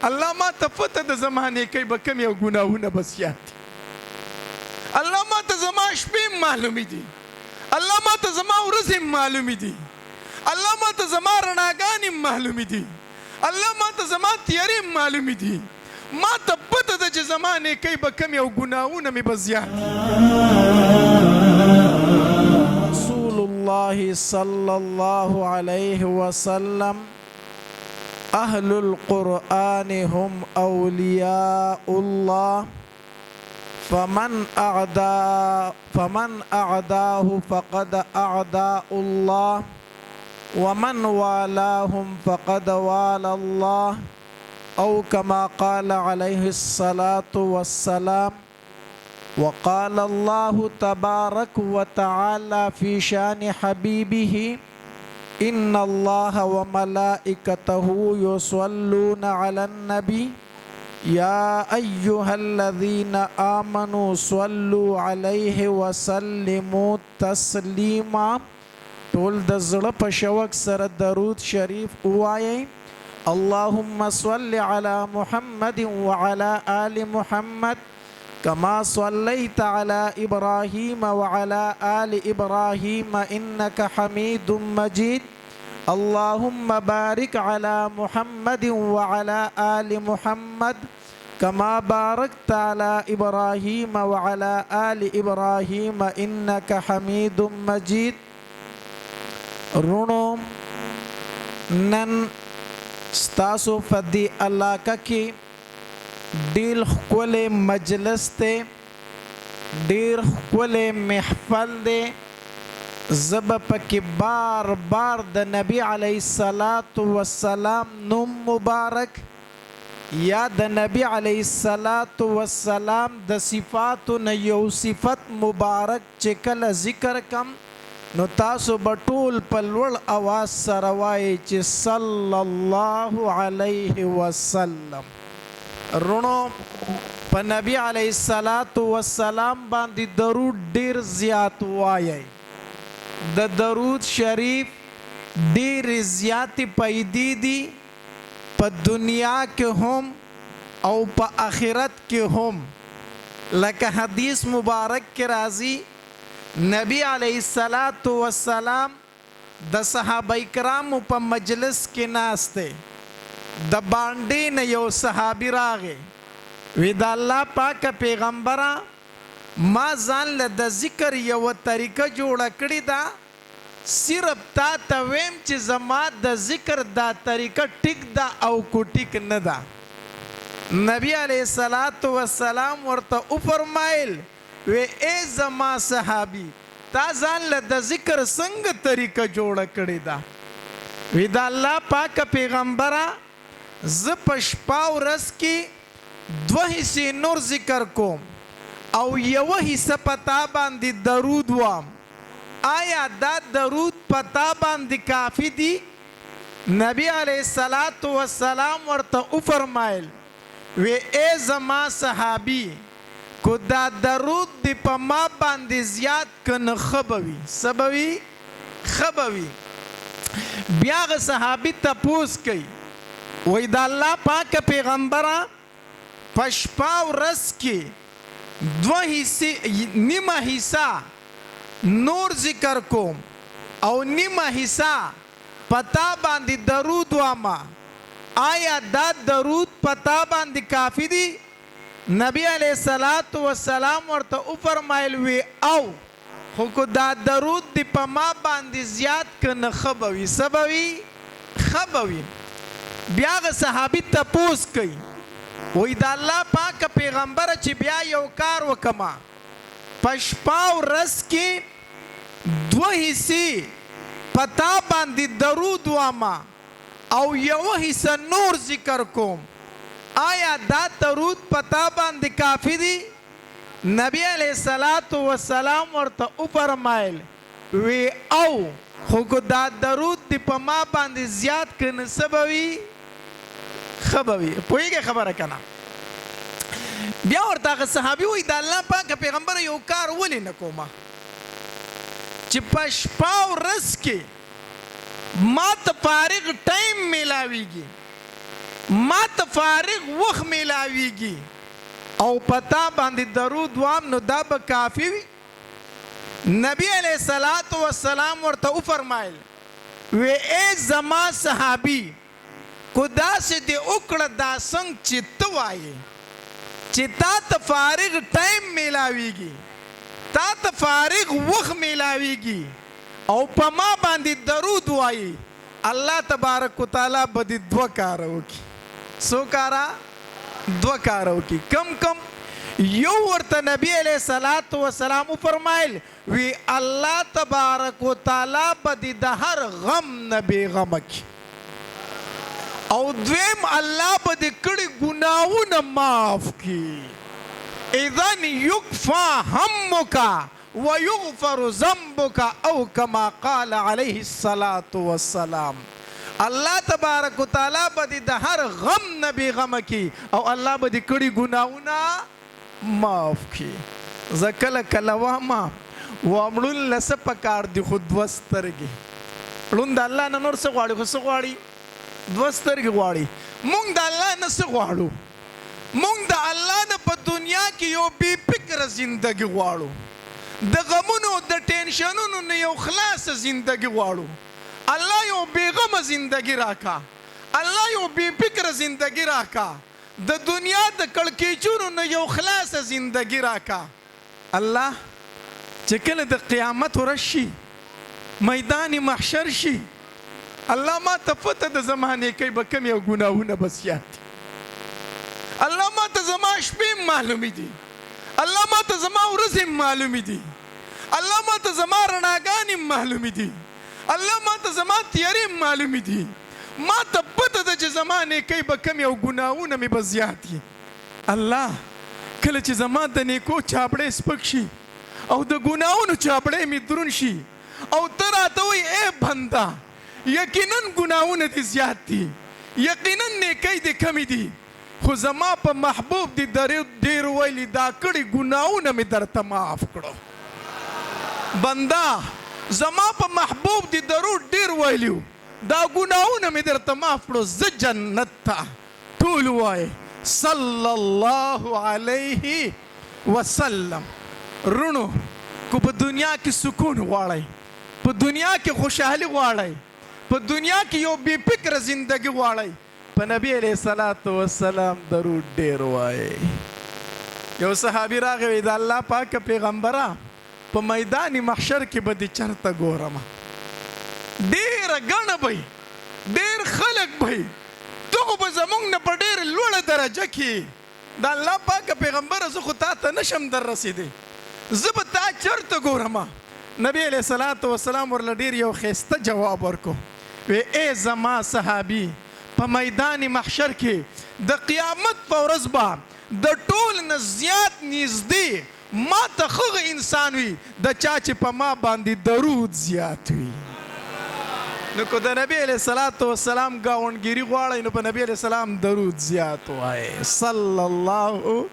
الله ما ته پته د زمانې کوي به کم یو ګناهونه بس یاد دي. الله ما ته زما شپې معلومې دي. الله ما ته زما ورځې معلومې دي. الله ما ته زما رڼاګانې معلومې دي. الله ما ته زما تیارې معلومې دي. ما ته پته ده چې زما نیکۍ به کم یو ګناهونه مې به زیات دي. رسول الله صلی الله علیه وسلم أهل القرآن هم أولياء الله فمن أعداه فقد أعداء الله ومن والاهم فقد والى الله أو كما قال عليه الصلاة والسلام. وقال الله تبارك وتعالى في شان حبيبه إن الله وملائكته يصلون على النبي يا أيها الذين آمنوا صلوا عليه وسلموا تسليما. ټول د زړه په شوق سره درود شریف ووایئ. اللهم صل على محمد وعلى آل محمد كما صليت على إبراهيم وعلى آل إبراهيم إنك حميد مجيد. اللهم بارك على محمد وعلى آل محمد كما باركت على إبراهيم وعلى آل إبراهيم إنك حميد مجيد. رونو نن ستاسو فدی علاقه کې ډیر ښکلی مجلس دی، ډیر ښکلی محفل دی. زه به پکې بار بار د نبی علیه الصلاة والسلام نوم مبارک یا د نبی علیه الصلاة والسلام د صفاتو نه یو صفت مبارک چې کله ذکر کم نو تاسو به ټول په لوړ اواز سره وایئ چې صلی الله علیه وسلم. رونو په نبی علیه الصلاة والسلام باندې درود ډیر زیات وایئ. د درود شریف ډیر زیاتې پیدې دي په دنیا کې هم او په آخرت کې هم. لکه حدیث مبارک کې راځي نبی علیه الصلاة والسلام د صحابه کرامو په مجلس کې ناست دی. د باندې نه یو صحابي راغی وی د الله پاک پیغمبره ما ځان له د ذکر یو طریقه جوړه کړې ده، صرف تا ته ویم چې زما د ذکر دا طریقه ټیک ده او کو ټیک نه ده. نبی علیه الصلاة والسلام ورته وفرمایل وی ای زما صحابي تا ځان له د ذکر څنګه طریقه جوړه کړې ده؟ وی د الله پاک پیغمبره زه په شپه ورځ کې 2 حصې نور ذکر کوم او یوه حصه په تا باندې درود وام. آیا دا درود په تا باندې کافي دي؟ نبی علیه الصلاة والسلام ورته وفرمایل وی ای زما صحابي کو دا درود دی په ما باندې زیات کنه خبوي سبوي خبوي. بیا غ صحابي تپوس کوي وای دا الله پاک پیغمبره په شپه ورځ کې 2 حصې نیمه حصہ نور ذکر کوم او نیمه حصہ پتا باندې درود واما. آیا دا درود پتا باندې کافی دی؟ نبی علیہ الصلاة والسلام ورته وفرمایل وی او خو کو دا درود دی په ما باندې زیات کنه خبوي سبوي خبوي. بیا غ صحابي تپوس کوي وای دا الله پاک پیغمبر چې بیا یو کار وکما په شپه ورځ کې 2 حصې پتا باندې درود واما او یو حصہ نور ذکر کوم. آیا دا درود پتا باندې کافی دی؟ نبی علیہ الصلاة والسلام ورته وفرمایل وی او خو کو دا درود دی په ما باندې زیات کنه سبوي خبوي. پوهیږئ خبره کنه؟ بیا ورته صحابي وای د الله پاک پیغمبر یو کار ولې نه کومه چې په شپه ورځ کې ما ته فارغ ټایم میلاویږي ما ته فارغ وخت میلاویږي او پتا باندې درود وام نو دا به کافی وي. نبی علیہ الصلوۃ والسلام ورته وفرمایل وی ای زما صحابي کو داسې دې وکړه دا څنګه چې ته وایې چې تا ته فارغ ټایم میلاویږي تا ته فارغ وخت میلاویږي او په ما باندې درود وایي الله تبارک وتعالی به دې دوه کاره وکړي. څو کاره؟ دوه کاره وکړي. کم یو ورته نبی علیہ الصلوۃ والسلام فرمایل وی الله تبارک وتعالی به دې د هر غم نه بېغمه کړي او دویم الله به دې کړي ګناهونه معاف کړي. اذن یکفا همک ویغفر ذنبک او کما قال علیه الصلاة والسلام. الله تبارک وتعالی به دې د هر غم نه بېغمه کړي او الله به دې کړي ګناهونه معاف کړي. زه کله کله وایم وامړون له څه پکار دي خو دوه سترګې. ړوند د الله نه نور څه غواړي خو څه غواړي؟ دوه سترګې غواړي. مونږ د الله نه څه غواړو؟ مونږ د الله نه په دنیا کې یو بې فکره زندګي غواړو. د غمونو د ټینشنونو نه یو خلاصه زندګي غواړو. الله یو بېغمه زندګي راکا. الله یو بې فکره زندګي راکا. د دنیا د کړکېچونو نه یو خلاصه زندګي راکا. الله چې کله د قیامت ورځ شي میدان محشر شي الله ما ته پته د زمانې کوي به کم یو ګناهونه به زیات دي. الله ما ته زما شپې معلومې دي. الله ما ته زما ورځې معلومې دي. الله ما ته زما رڼاګانې معلومې دي. الله ما ته زما تیارې معلومې دي. ما ته پته ده چې زما نیکۍ به کم یو ګناهونه مې به زیات دي. الله کله چې زما د نیکو چاپړې سپک شي او د ګناهونو چاپړې مې دروند شي او ته راته وایې ای بنده یقینا ګناهونه دې زیات دي یقینا نیکۍ دې کمې دي خو زما په محبوب دې ډېر ویلي دا کړي ګناهونه مې درته معاف کړو. بنده زما په محبوب دې درود ډېر ویلي دا ګناهونه مې درته معاف کړو زه جنت ته. ټول وایي صلی الله علیه وسلم. رونو کو په دنیا کې سکون غواړئ په دنیا کې خوشحالي غواړئ په دنیا کې یو بې فکره زندګي غواړئ په نبی علیه الصلاة والسلام درود ډېر وایئ. یو صحابي راغی وی د الله پاکه پیغمبره په میدان محشر کې به دې چرته ګورم ډېره ګڼه به ډېر خلک به دغو به زمونږ نه په ډېر لوړه درجه کې د الله پاکه پیغمبره زه خو تا ته نشم در رسېدی زه به تا چرته ګورم. نبی علیه الصلاة والسلام ورله ډېر یو ښایسته جواب ورکړو وی ای زما صحابي په میدان محشر کې د قیامت په ورځ به د ټول نه زیات نږدې ما ته ښه انسان وي د چا چې په ما باندې درود زیات وي. نو که د نبی علیه الصلاة والسلام ګاونډګیري غواړئ نو په نبی علیه السلام درود زیات وایئ صلی الله